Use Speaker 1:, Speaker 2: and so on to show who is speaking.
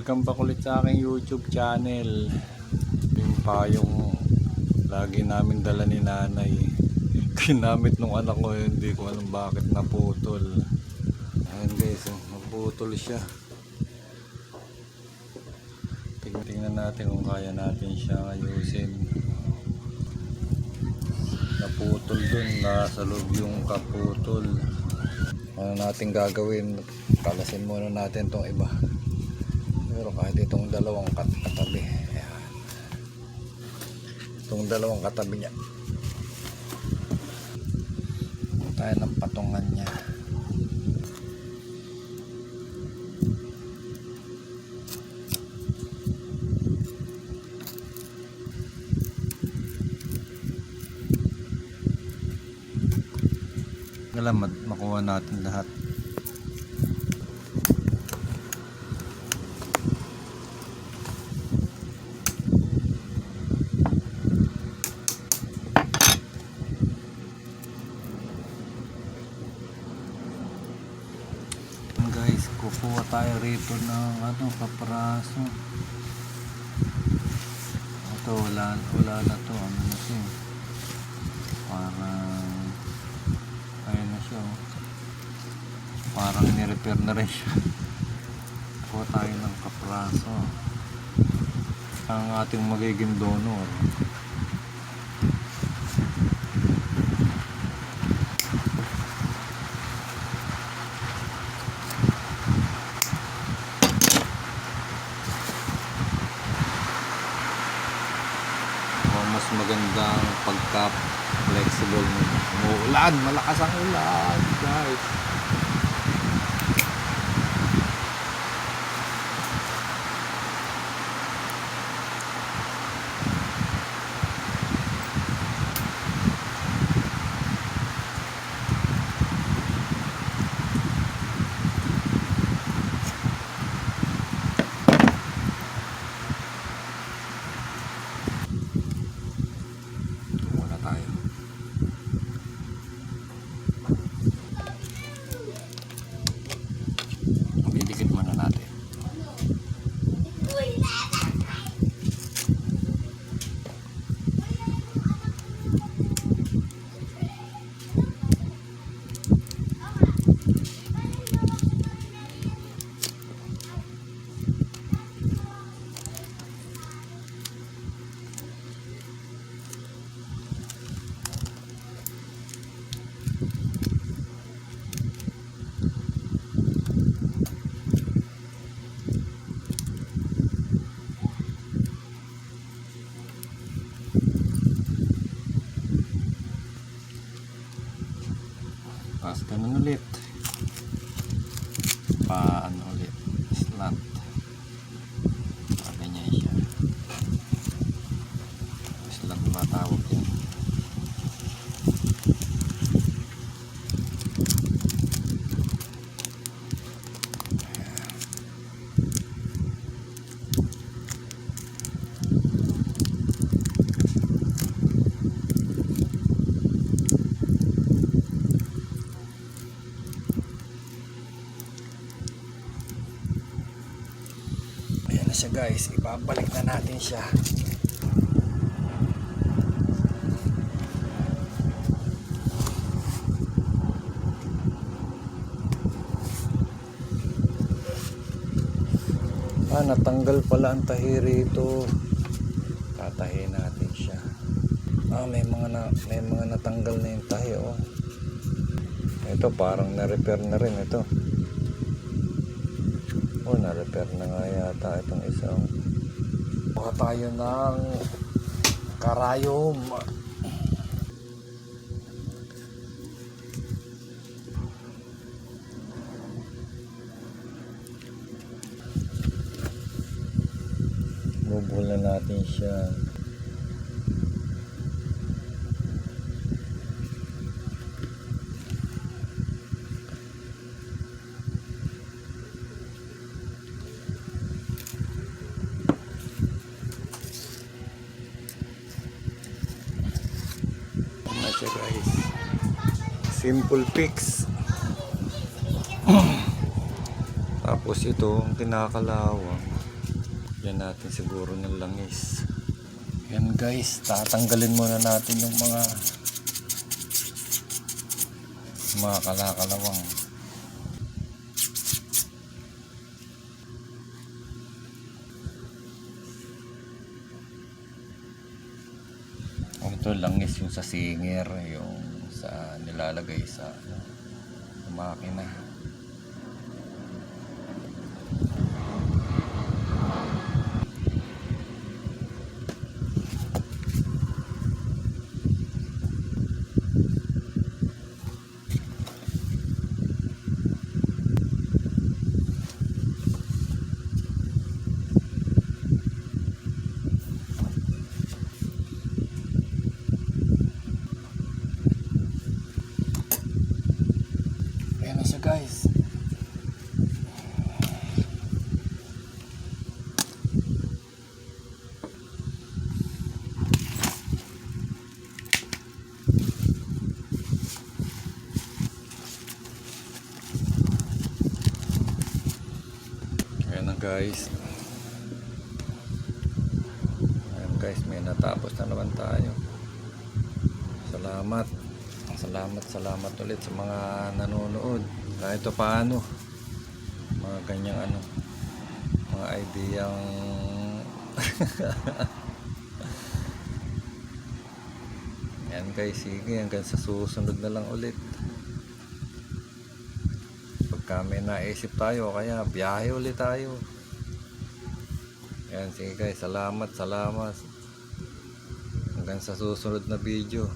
Speaker 1: welcome back ulit sa aking YouTube channel. Yung payong lagi namin dala ni nanay. Ginamit nung anak ko, hindi ko alam bakit naputol. Ayan guys, naputol siya. Tingnan natin kung kaya natin siya ayusin. Naputol dun, nasa loob yung kaputol. Ano natin gagawin? Kalasin muna natin tong iba. Pero kahit itong dalawang katabi, ayan. Itong dalawang katabi niya, tayo ng patungan niya. Salamat, makuha natin lahat. Guys, kukuha tayo rito ng kapraso. Ito wala na to, ano na siya, parang ayun na siya, oh. Parang ni-repair na rin siya. Kuha tayo ng kapraso, ang ating magiging donor. Mas magandang pagka flexible. Uulan, malakas ang ulan guys. Didikit muna natin. Tapos ganun ulit, paano ulit, slant, ganyan siya, slant ba tawag yan. Siya guys, ibabalik na natin siya. Natanggal pala ang tahi rito. Tatahin natin siya. May mga natanggal na yung tahi, oh. Ito parang na-repair na rin ito. Na-repair na nga yata itong isa. Kuha tayo ng karayom. Bubulan natin siya. Guys, simple fix. Tapos ito ang kinakalawang. Yan natin siguro ng langis. Yan guys, tatanggalin muna natin yung mga kalakalawang. Ito langis yung sa singer, yung sa nilalagay sa makina. Ayan na siya guys. Ayan na guys. Ayan guys, may natapos na naman tayo. Salamat ulit sa mga nanonood. Kahit paano mga ganyang mga ideyang yan guys, sige hanggang sa susunod na lang ulit. Pagka may naisip tayo, kaya biyahe ulit tayo. Yan, sige guys, salamat hanggang sa susunod na video.